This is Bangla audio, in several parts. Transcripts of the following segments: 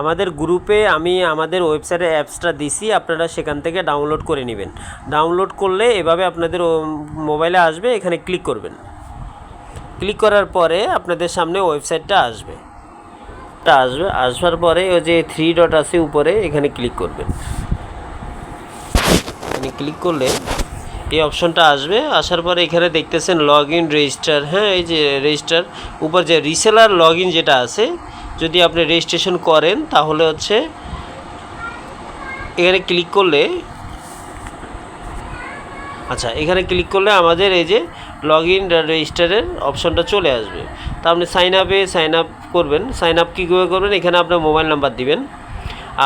আমাদের গ্রুপে আমি আমাদের ওয়েবসাইটের অ্যাপসটা দিছি, আপনারা সেখান থেকে ডাউনলোড করে নেবেন। ডাউনলোড করলে এভাবে আপনাদের মোবাইলে আসবে, এখানে ক্লিক করবেন। ক্লিক করার পরে আপনাদের সামনে ওয়েবসাইটটা আসবে। আসার পরে ওই যে 3 ডট আছে উপরে, এখানে ক্লিক করবেন। এখানে ক্লিক করলে এই অপশনটা আসবে। আসার পরে এখানে দেখতেছেন লগ ইন রেজিস্টার। হ্যাঁ, এই যে রেজিস্টার উপর যে রিসেলার লগ ইন যেটা আছে, যদি আপনি রেজিস্ট্রেশন করেন তাহলে হচ্ছে এখানে ক্লিক করলে, আচ্ছা এখানে ক্লিক করলে আমাদের এই যে লগ ইন রেজিস্টারের অপশনটা চলে আসবে। তা আপনি সাইন আপ করবেন। সাইন আপ কীভাবে করবেন, এখানে আপনার মোবাইল নাম্বার দিবেন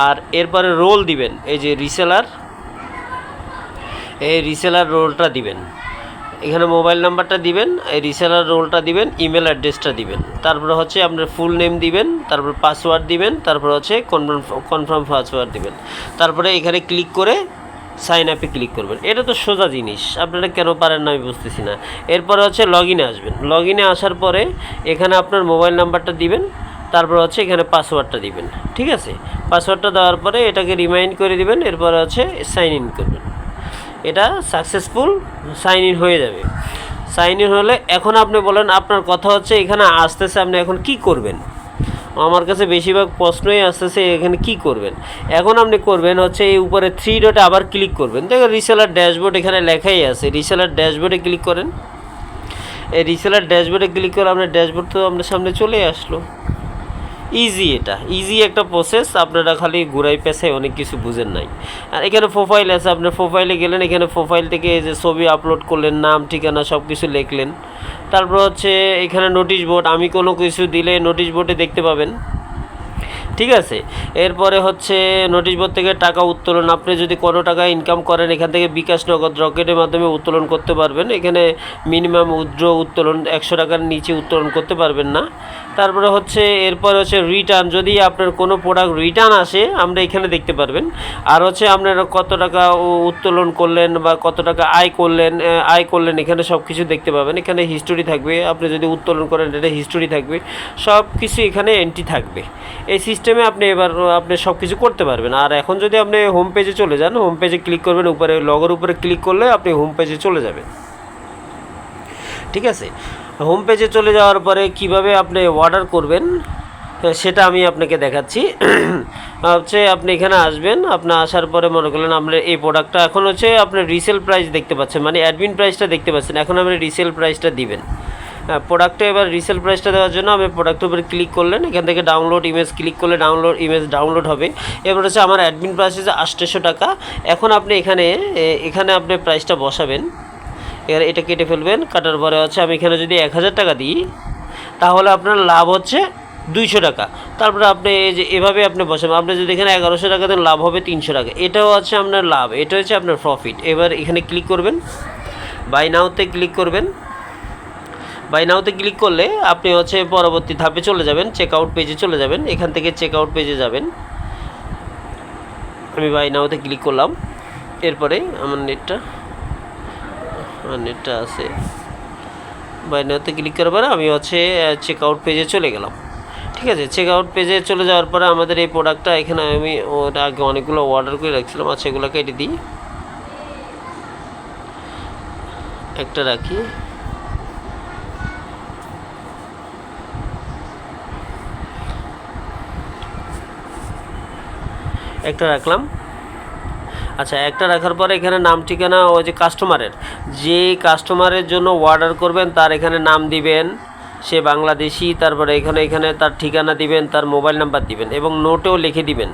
আর এরপরে রোল দিবেন। এই যে রিসেলার রোলটা দিবেন, এখানে মোবাইল নাম্বারটা দিবেন, এই রিসেলার রোলটা দিবেন, ইমেল অ্যাড্রেসটা দিবেন, তারপরে হচ্ছে আপনার ফুল নেম দিবেন, তারপর পাসওয়ার্ড দিবেন, তারপর হচ্ছে কনফার্ম পাসওয়ার্ড দিবেন। তারপরে এখানে ক্লিক করে সাইন আপে ক্লিক করবেন। এটা তো সোজা জিনিস, আপনারা কেন পারেন না আমি বুঝতেছি না। এরপরে হচ্ছে লগ ইনে আসবেন। লগ ইনে আসার পরে এখানে আপনার মোবাইল নাম্বারটা দিবেন, তারপর হচ্ছে এখানে পাসওয়ার্ডটা দিবেন। ঠিক আছে, পাসওয়ার্ডটা দেওয়ার পরে এটাকে রিমাইন্ড করে দিবেন। এরপরে হচ্ছে সাইন ইন করবেন। এটা সাকসেসফুল সাইন ইন হয়ে যাবে। সাইন ইন হলে এখন আপনি বলেন, আপনার কথা হচ্ছে এখানে আসতেছে আপনি এখন কি করবেন। আমার কাছে বেশিরভাগ প্রশ্নই আসতেছে এখানে কি করবেন। এখন আপনি করবেন হচ্ছে এই উপরে 3 ডটে আবার ক্লিক করবেন। দেখো রিসেলার ড্যাশবোর্ড এখানে লেখাই আছে, রিসেলার ড্যাশবোর্ডে ক্লিক করেন। এই রিসেলার ড্যাশবোর্ডে ক্লিক করে আপনার ড্যাশবোর্ড তো আপনার সামনে চলে আসলো। ইজি, এটা ইজি একটা প্রসেস। আপনারা খালি ঘুরাই পেছায় অনেক কিছু বুঝেন নাই। আর এখানে প্রোফাইল আছে, আপনার প্রোফাইলে গেলেন, এখানে প্রোফাইল থেকে এই যে ছবি আপলোড করলেন, নাম ঠিকানা সব কিছু লিখলেন। তারপর হচ্ছে এখানে নোটিশ বোর্ড, আমি কোনো কিছু দিলে নোটিশ বোর্ডে দেখতে পাবেন। ঠিক আছে, এরপরে হচ্ছে নোটিশ বোর্ড থেকে টাকা উত্তোলন। আপনি যদি কোনো টাকা ইনকাম করেন এখান থেকে বিকাশ, নগদ, রকেটের মাধ্যমে উত্তোলন করতে পারবেন। এখানে মিনিমাম উত্তোলন 100 টাকার নিচে উত্তোলন করতে পারবেন না। তারপরে হচ্ছে এরপর হচ্ছে রিটার্ন, যদি আপনার কোনো প্রোডাক্ট রিটার্ন আসে আমরা এখানে দেখতে পারবেন। আর হচ্ছে আপনারা কত টাকা উত্তোলন করলেন বা কত টাকা আয় করলেন এখানে সব কিছু দেখতে পাবেন। এখানে হিস্টোরি থাকবে, আপনি যদি উত্তোলন করেন এটা হিস্টোরি থাকবে, সব কিছু এখানে এন্ট্রি থাকবে। এই সিস্টেমে আপনি সব কিছু করতে পারবেন। আর এখন যদি আপনি হোম পেজে চলে যান, হোম পেজে ক্লিক করবেন, উপরে লগের উপরে ক্লিক করলে আপনি হোম পেজে চলে যাবেন। ঠিক আছে, হোম পেজে চলে যাওয়ার পরে কিভাবে আপনি অর্ডার করবেন সেটা আমি আপনাকে দেখাচ্ছি। হচ্ছে আপনি এখানে আসবেন, আপনি আসার পরে মনে করলেন আপনার এই প্রোডাক্টটা এখন হচ্ছে আপনার রিসেল প্রাইস দেখতে পাচ্ছেন, মানে অ্যাডমিন প্রাইসটা দেখতে পাচ্ছেন। এখন আপনি রিসেল প্রাইসটা দিবেন। প্রোডাক্টে এবার রিসেল প্রাইসটা দেওয়ার জন্য আমি প্রোডাক্টের উপরে ক্লিক করলেন, এখান থেকে ডাউনলোড ইমেজ ক্লিক করলে ইমেজ ডাউনলোড হবে। এবার হচ্ছে আমার অ্যাডমিন প্রাইস হচ্ছে 800 টাকা। এখন আপনি এখানে আপনি প্রাইসটা বসাবেন। এবার এটা কেটে ফেলবেন। কাটার পরে হচ্ছে আমি এখানে যদি 1000 টাকা দিই তাহলে আপনার লাভ হচ্ছে 200 টাকা। তারপরে আপনি এই যে এভাবে আপনি বসাবেন। আপনি যদি এখানে 1100 টাকা দেন লাভ হবে 300 টাকা। এটাও হচ্ছে আপনার লাভ, এটা হচ্ছে আপনার প্রফিট। এবার এখানে ক্লিক করবেন, বাই নাওতে ক্লিক করবেন। বাই নাওতে ক্লিক করলে আপনি হচ্ছে পরবর্তী ধাপে চলে যাবেন, চেক আউট পেজে চলে যাবেন। এখান থেকে চেক আউট পেজে যাবেন। আমি বাই নাওতে ক্লিক করলাম। এরপরে আমার নেটটা আছে। বাই নাওতে ক্লিক করার পরে আমি হচ্ছে চেক আউট পেজে চলে গেলাম। ঠিক আছে, চেক আউট পেজে চলে যাওয়ার পরে আমাদের এই প্রোডাক্টটা এখানে আমি ওটা আগে অনেকগুলো অর্ডার করে রাখছিলাম। আচ্ছা এগুলো কেটে দিই, একটা রাখি। একটা রাখলাম। আচ্ছা, একটা রাখার পরে এখানে নাম ঠিকানা ওই যে কাস্টমারের জন্য অর্ডার করবেন তার এখানে নাম দিবেন, সে বাংলাদেশি। তারপরে এখানে তার ঠিকানা দিবেন, তার মোবাইল নাম্বার দিবেন এবং নোটেও লিখে দিবেন।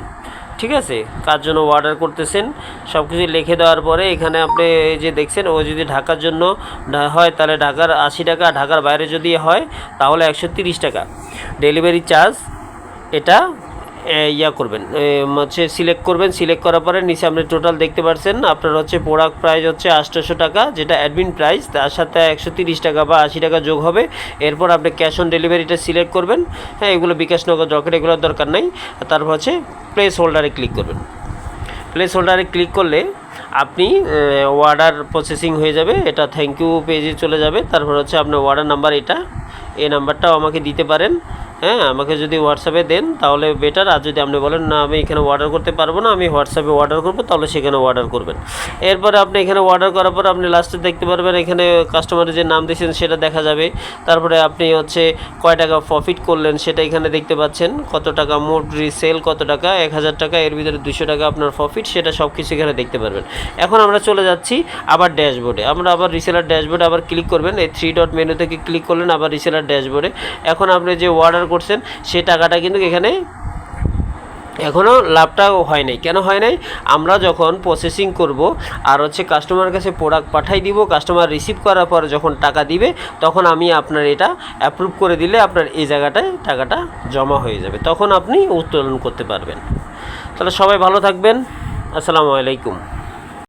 ঠিক আছে, কার জন্য অর্ডার করতেছেন সব কিছু লিখে দেওয়ার পরে এখানে আপনি যে দেখছেন, ও যদি ঢাকার জন্য হয় তাহলে ঢাকার 80 টাকা, ঢাকার বাইরে যদি হয় তাহলে 130 টাকা ডেলিভারি চার্জ। এটা করবেন, হচ্ছে সিলেক্ট করবেন। সিলেক্ট করার পরে নিচে আপনি টোটাল দেখতে পাচ্ছেন আপনার হচ্ছে প্রোডাক্ট প্রাইস হচ্ছে 800 টাকা, যেটা অ্যাডমিন প্রাইস, তার সাথে 130 টাকা বা 80 টাকা যোগ হবে। এরপর আপনি ক্যাশ অন ডেলিভারিটা সিলেক্ট করবেন। হ্যাঁ, এগুলো বিকাশ, নগদ, রকেট এগুলোর দরকার নাই। তারপর হচ্ছে প্লেস হোল্ডারে ক্লিক করবেন। প্লেস হোল্ডারে ক্লিক করলে আপনি অর্ডার প্রসেসিং হয়ে যাবে। এটা থ্যাংক ইউ পেজে চলে যাবে। তারপর হচ্ছে আপনার অর্ডার নাম্বার, এই নাম্বারটাও আমাকে দিতে পারেন। হ্যাঁ, আমাকে যদি হোয়াটসঅ্যাপে দেন তাহলে বেটার। আর যদি আপনি বলেন না আমি এখানে অর্ডার করতে পারবো না, আমি হোয়াটসঅ্যাপে অর্ডার করবো, তাহলে সেখানে অর্ডার করবেন। এরপরে আপনি এখানে অর্ডার করার পর আপনি লাস্টে দেখতে পারবেন এখানে কাস্টমারের যে নাম দিয়েছেন সেটা দেখা যাবে। তারপরে আপনি হচ্ছে কয় টাকা প্রফিট করলেন সেটা এখানে দেখতে পাচ্ছেন, কত টাকা মোট রিসেল, কত টাকা 1000 টাকা, এর ভিতরে 200 টাকা আপনার প্রফিট, সেটা সব কিছু এখানে দেখতে পারবেন। এখন আমরা চলে যাচ্ছি আবার ড্যাশবোর্ডে। আমরা আবার রিসেলার ড্যাশবোর্ডে আবার ক্লিক করবেন, এই 3 ডট মেনু থেকে ক্লিক করলেন আবার রিসেলার ড্যাশবোর্ডে। এখন আপনি যে অর্ডার করছেন সেই টাকাটা কিন্তু এখানে এখনও লাভটাও হয় নাই। কেন হয় নাই? আমরা যখন প্রসেসিং করব আর হচ্ছে কাস্টমারের কাছে প্রোডাক্ট পাঠাই দিব, কাস্টমার রিসিভ করার পর যখন টাকা দিবে তখন আমি আপনার এটা অ্যাপ্রুভ করে দিলে আপনার এই জায়গাটায় টাকাটা জমা হয়ে যাবে, তখন আপনি উত্তোলন করতে পারবেন। তাহলে সবাই ভালো থাকবেন। আসসালামু আলাইকুম।